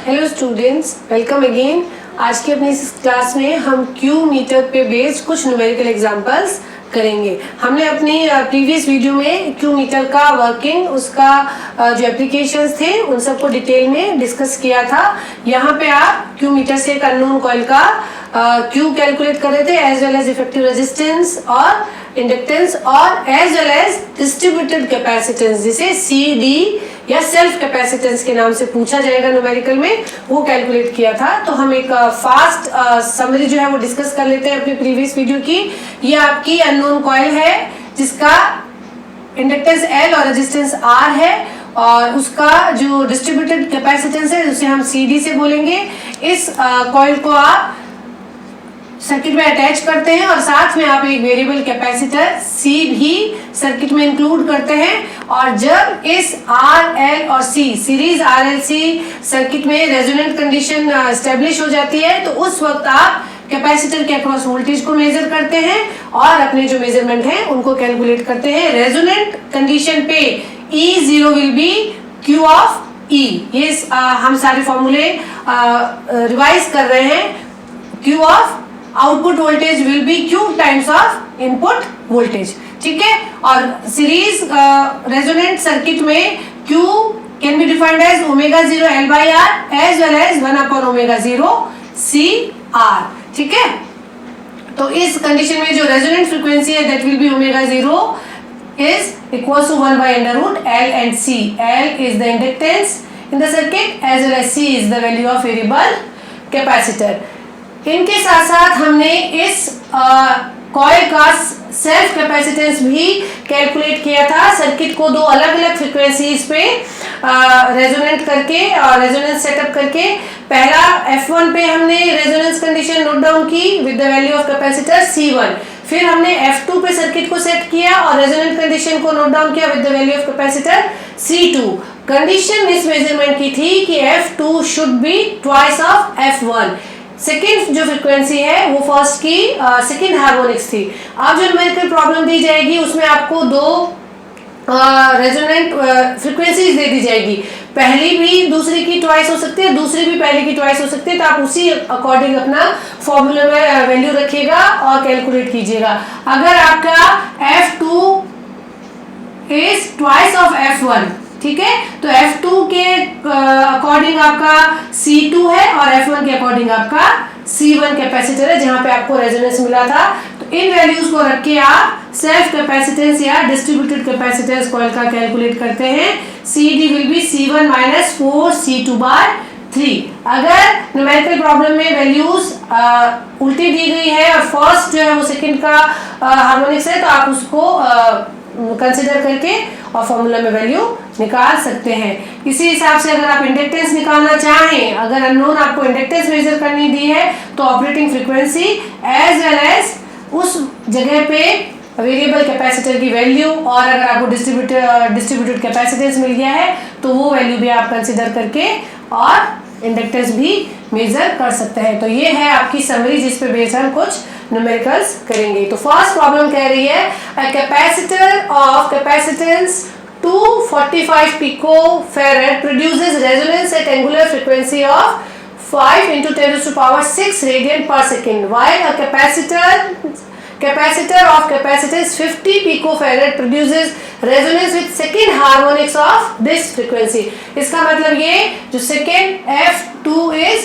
Hello students, welcome again. आज की अपनी इस क्लास में हम क्यू मीटर पे बेस्ड कुछ न्यूमेरिकल एग्जांपल्स करेंगे। हमने अपनी प्रीवियस वीडियो में क्यू मीटर का वर्किंग, उसका जो एप्लीकेशंस थे उन सबको डिटेल में डिस्कस किया था। यहाँ पे आप क्यू मीटर से एक अननोन कॉइल का क्यू कैलकुलेट कर रहे थे, as well as effective resistance और इंडक्टेंस और as well as distributed capacitance, जिसे CD या सेल्फ कैपेसिटेंस के नाम से पूछा जाएगा न्यूमेरिकल में, वो कैलकुलेट किया था। तो हम एक फास्ट समरी जो है वो डिस्कस कर लेते हैं अपनी प्रीवियस वीडियो की। ये आपकी अननोन कॉइल है जिसका इंडक्टेंस L और रेजिस्टेंस R है, और उसका जो डिस्ट्रीब्यूटेड कैपेसिटेंस है उसे हम CD से बोलेंगे। इस कॉइल को आप सर्किट में अटैच करते हैं और साथ में आप एक वेरिएबल कैपेसिटर C भी सर्किट में इंक्लूड करते हैं। और जब इस RL और C सीरीज RLC सर्किट में रेजोनेंट कंडीशन एस्टेब्लिश हो जाती है, तो उस वक्त आप कैपेसिटर के अक्रॉस वोल्टेज को मेजर करते हैं और अपने जो मेजरमेंट हैं उनको कैलकुलेट करते हैं। रेजोनेंट कंडीशन पे E0 will be Q of E। ये हम सारे फॉर्मूले रिवाइज कर रहे हैं। Q of output voltage will be Q times of input voltage, ठीक है। और सीरीज रेजोनेंट सर्किट में Q can be defined as ω0 L by R as well as 1/ω0 C R, ठीक है। तो इस कंडीशन में जो रेजोनेंट फ्रीक्वेंसी है that will be ω0 is equals to 1/√L and C. L is the inductance in the circuit as well as C is the value of variable capacitor. इनके साथ साथ हमने इस कॉइल का सेल्फ कैपेसिटेंस भी calculate किया था। सर्किट को दो अलग अलग फ्रीक्वेंसीज पे रेजोनेंट करके और रेजोनेंस सेटअप करके, पहला F1 पे हमने रेजोनेंस कंडीशन नोट डाउन की with the value of capacitor C1। फिर हमने F2 पे सर्किट को सेट किया और रेजोनेंट कंडीशन को नोट डाउन किया with the value of capacitor C2। Condition इस मेजरमेंट की थी कि F2 should be twice of F1। Second जो फ्रीक्वेंसी है वो फर्स्ट की सेकेंड हार्मोनिक्स थी। अब जो न्यूमेरिकल प्रॉब्लम दी जाएगी उसमें आपको दो रेजोनेंट फ्रीक्वेंसीज दे दी जाएगी। पहली भी दूसरी की ट्वाइस हो सकती है, दूसरी भी पहली की ट्वाइस हो सकती है। तो आप उसी अकॉर्डिंग अपना फॉर्मूला में वैल्यू रखिएगा और कैलकुलेट कीजिएगा। अगर आपका F2 is twice of F1, ठीक है, तो F2 के अकॉर्डिंग आपका C2 है और F1 के अकॉर्डिंग आपका C1 कैपेसिटर है, जहां पे आपको रेजोनेंस मिला था। तो इन वैल्यूज को रख के आप सेल्फ कैपेसिटेंस या डिस्ट्रीब्यूटेड कैपेसिटेंस कॉइल का कैलकुलेट करते हैं। CD will be C1 - 4C2/3। अगर न्यूमेरिकल प्रॉब्लम में वैल्यूज उल्टी दी गई है और फर्स्ट जो है वो सेकंड का हार्मोनिक्स है, तो आप उसको कंसिडर करके और फॉर्मूला में वैल्यू निकाल सकते हैं। इसी हिसाब से अगर आप इंडक्टेंस निकालना चाहें, अगर अननोन आपको इंडक्टेंस मेजर करनी दी है, तो operating frequency as well as उस जगह पे वेरिएबल कैपेसिटर की वैल्यू, और अगर आपको डिस्ट्रीब्यूटेड कैपेसिटेंस मिल गया है तो वो वैल्यू भी आप कंसिडर करके और इंडक्टेंस भी मेजर कर सकते हैं। तो ये है आपकी समरी जिस पे बेस्ड हम कुछ न्यूमेरिकल्स करेंगे। तो फर्स्ट प्रॉब्लम कह रही है a capacitor of capacitance 245 picofarad produces resonance at angular frequency of 5 × 10⁶ radian per second, while a capacitor of capacitance 50 picofarad produces resonance with second harmonics of this frequency. इसका मतलब ये जो second F2 is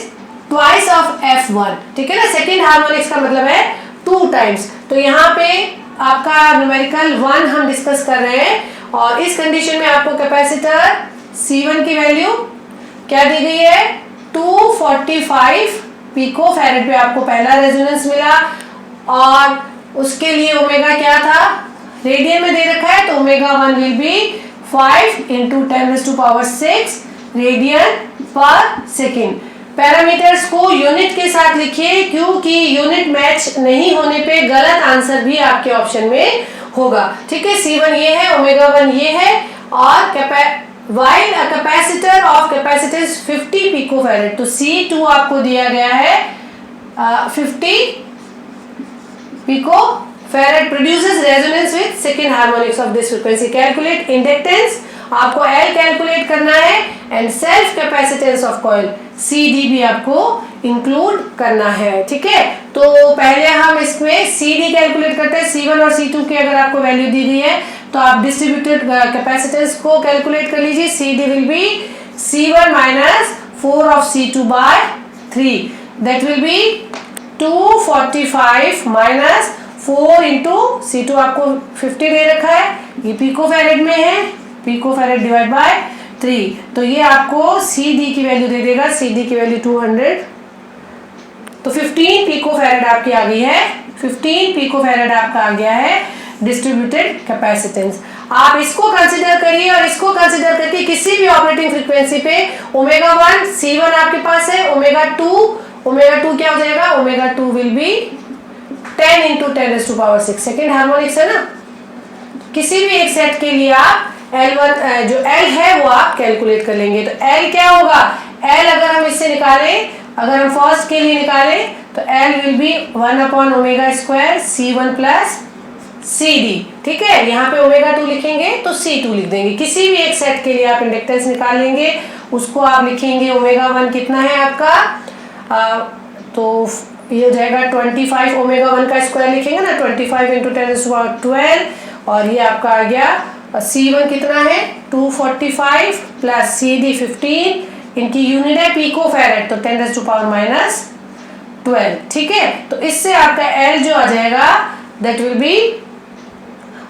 twice of F1, ठीक है ना। Second harmonics का मतलब है 2 times। तो यहाँ पे आपका न्यूमेरिकल 1 हम डिस्कस कर रहे हैं, और इस कंडीशन में आपको कैपेसिटर C1 की वैल्यू क्या दी गई है, 245 पिकोफैरेड पे आपको पहला रेजोनेंस मिला, और उसके लिए ओमेगा क्या था, रेडियन में दे रखा है, तो ω1 विल बी 5 × 10⁶ रेडियन पर सेकेंड। पैरामीटर्स को यूनिट के साथ लिखिए, क्योंकि यूनिट मैच नहीं होने पे गलत आंसर भी आपके ऑप्शन में होगा, ठीक है। C1 ये है, ω1 ये है, और while a capacitor of capacitance 50 picofarad, तो C2 आपको दिया गया है 50 picofarad produces resonance with second harmonics of this frequency. Calculate inductance आपको L कैलकुलेट करना है and self capacitance of coil CD भी आपको इंक्लूड करना है, ठीक है। तो पहले हम इसमें CD कैलकुलेट करते हैं। C1 और C2 की अगर आपको वैल्यू दी गई है तो आप डिस्ट्रीब्यूटेड कैपेसिटेंस को कैलकुलेट कर लीजिए। CD will be C1 minus 4 of C2 by 3, that will be 245 minus 4 into C2 आपको 50 दे रखा है, ये पिको फैरेड में है, पिको फैरेड डिवाइड बाय 3, तो ये आपको CD की वैल्यू दे देगा, CD की वैल्यू 200, तो 15 पिको फैरेड आपकी आ गई है, 15 पिको फैरेड आपका आ गया है डिस्ट्रीब्यूटेड कैपेसिटेंस। आप इसको कंसीडर करिए और इसको कंसीडर करके किसी भी ऑपरेटिंग फ्रीक्वेंसी पे ओमेगा 1 C1 आपके पास है, ओमेगा 2 क्या हो जाएगा, omega 2 will be 10 into 10⁻⁶, second harmonics है ना। किसी भी एक सेट के लिए आप L1 जो L है वो आप कैलकुलेट कर लेंगे, तो L क्या होगा, L अगर हम इससे निकालें, अगर हम फर्स्ट के लिए निकालें तो L विल बी 1/ओमेगा² C1 प्लस CD, ठीक है। यहाँ पे ओमेगा 2 लिखेंगे तो C2 लिख देंगे। किसी भी एक सेट के लिए आप इंडक्टेंस निकाल लेंगे, उसको आप लिखेंगे ओमेगा 1 कितना है आपका, तो ये हो जाएगा 25, ओमेगा 1 का स्क्वायर लिखेंगे ना, 25 इंटू 10⁻12, और ये आपका आ गया C1 कितना है 245 प्लस CD 15, इनकी यूनिट है पिको फैरेड, तो 10⁻⁻12, ठीक है। तो इससे आपका L जो आ जाएगा that will B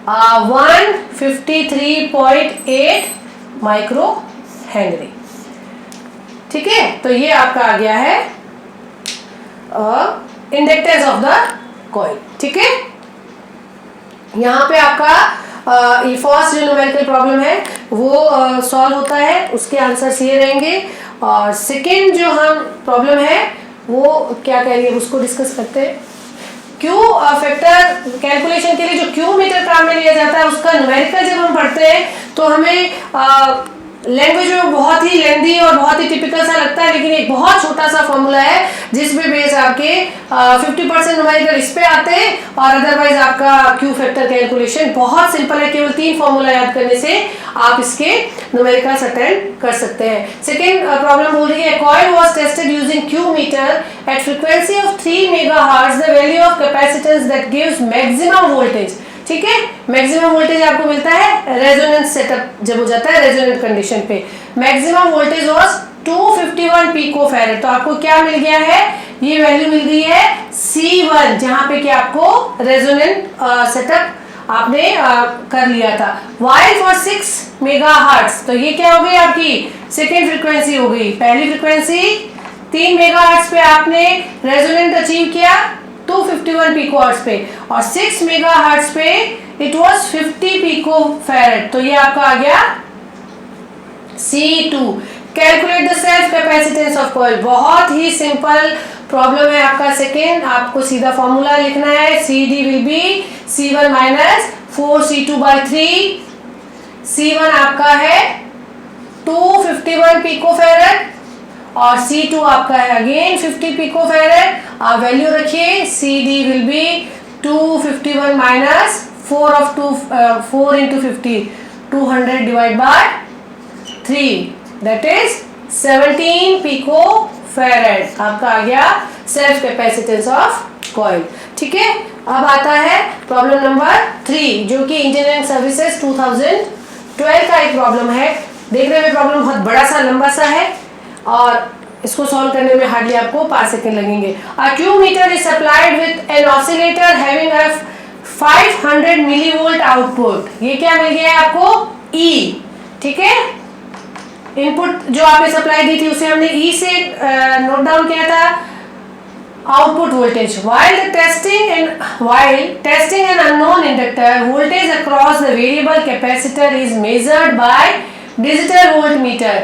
153.8 micro Henry, ठीक है। तो ये आपका आ गया है इंडक्टेंस ऑफ द कॉइल, ठीक है। यहाँ पे आपका ये फर्स्ट जो न्यूमेरिकल प्रॉब्लम है वो सॉल्व होता है, उसके आंसर्स ये रहेंगे। और सेकेंड जो हम प्रॉब्लम है वो क्या कह रही है उसको डिस्कस करते हैं। क्यू फैक्टर कैलकुलेशन के लिए जो क्यू मीटर काम में लिया जाता है उसका न्यूमेरिकल जब हम पढ़ते हैं तो हमें लैंग्वेज में बहुत ही लेंदी और बहुत ही टिपिकल सा लगता है, लेकिन एक बहुत छोटा सा फॉर्मूला है जिसमें बेस आपके 50% न्यूमेरिकल इस पे आते हैं और अदरवाइज आपका क्यू फैक्टर कैलकुलेशन बहुत सिंपल है। केवल 3 फॉर्मूला याद करने से आप इसके न्यूमेरिकल्स अटेंड कर सकते हैं। सेकेंड प्रॉब्लम बोल रही है coil was tested using Q meter at frequency of 3 megahertz, the value of capacitance that gives maximum voltage, ठीक है। मैक्सिमम वोल्टेज आपको मिलता है रेजोनेंस सेटअप जब हो जाता है रेजोनेंट कंडीशन पे, maximum voltage was 251 pico farad, तो आपको क्या मिल गया है, ये वैल्यू मिल गई है C1, जहां पे कि आपको रेजोनेंट सेटअप आपने कर लिया था। वाइल फॉर 6 मेगाहर्ट्ज, तो ये क्या हो गई आपकी सेकेंड फ्रीक्वेंसी हो गई। पहली फ्रीक्वेंसी 3 मेगाहर्ट्ज पे आपने रेजोनेंट अचीव किया 251 पिको हर्ट्ज पे, और 6 मेगाहर्ट्ज पे इट वाज 50 पिको फैरेड, तो ये आपका आ गया C2। Calculate the self capacitance of coil, बहुत ही सिंपल प्रॉब्लम है आपका सेकेंड। आपको सीधा फॉर्मूला लिखना है, CD will be C1 minus 4C2 by 3, C1 आपका है 251 पिको फैरेड और C2 आपका है अगेन 50 पिको फैरेड। आप वैल्यू रखिए, CD will be 251 minus 4 into 50, 200 divide by 3, that is 17 pico farad, आपका आ गया सेल्फ कैपेसिटेंस ऑफ कॉइल, ठीक है। अब आता है प्रॉब्लम नंबर 3 जो कि इंजीनियरिंग सर्विसेज 2012 का एक प्रॉब्लम है। देखने में प्रॉब्लम बहुत बड़ा सा लंबा सा है और इसको सॉल्व करने में हार्डली आपको 5 सेकंड लगेंगे। A Q meter is supplied with an oscillator having a 500 millivolt output, ये क्या मिल गया है आपको E, ठीक है। इनपुट जो आपने सप्लाई दी थी उसे हमने E से नोट डाउन किया था output voltage. while testing an unknown inductor, voltage across the variable capacitor is measured by digital voltmeter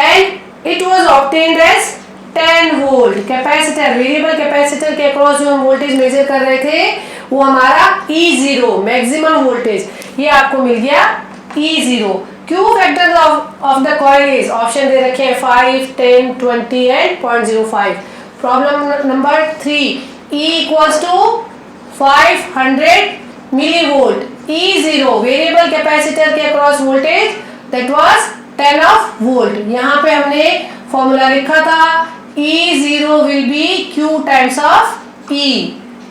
and it was obtained as 10 volt. Capacitor variable capacitor के across जो हम voltage measure कर रहे थे वो हमारा E0 मैक्सिमम वोल्टेज, ये आपको मिल गया E0। Q factor of the coil is, option दे रखे हैं 5, 10, 20 and 0.05। Problem number 3, E equals to 500 millivolt, E0 variable capacitor के across voltage that was 10 of volt. यहाँ पे हमने फॉर्मूला लिखा था E0 will be Q times of E।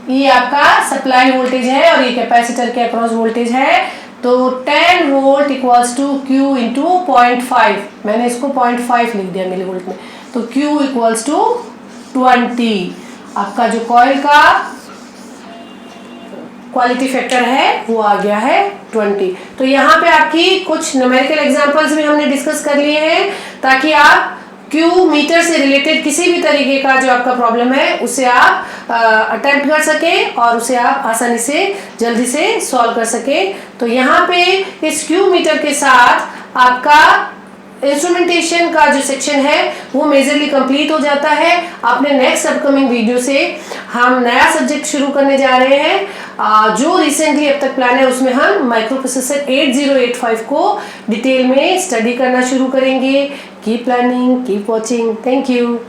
ये आपका सप्लाई वोल्टेज है और ये कैपेसिटर के अक्रॉस वोल्टेज है। तो 10 volt equals to Q into 0.5, मैंने इसको 0.5 लिख दिया मिली वोल्ट में, तो Q इक्वल्स टू 20। आपका जो कॉइल का क्वालिटी फैक्टर है वो आ गया है 20। तो यहाँ पे आपकी कुछ न्यूमेरिकल एग्जांपल्स भी हमने डिस्कस कर लिए हैं ताकि आप क्यू मीटर से रिलेटेड किसी भी तरीके का जो आपका प्रॉब्लम है उसे आप अटेम्प्ट कर सकें और उसे आप आसानी से जल्दी से सॉल्व कर सकें। तो यहाँ पे इस क्यू मीटर के साथ आपका इंस्ट्रूमेंटेशन का जो सेक्शन है वो मेजरली कंप्लीट हो जाता है। अपने नेक्स्ट अपकमिंग वीडियो से हम नया सब्जेक्ट शुरू करने जा रहे हैं जो रिसेंटली अब तक प्लान है, उसमें हम माइक्रो प्रोसेसर 8085 को डिटेल में स्टडी करना शुरू करेंगे। Keep learning, keep watching. Thank you.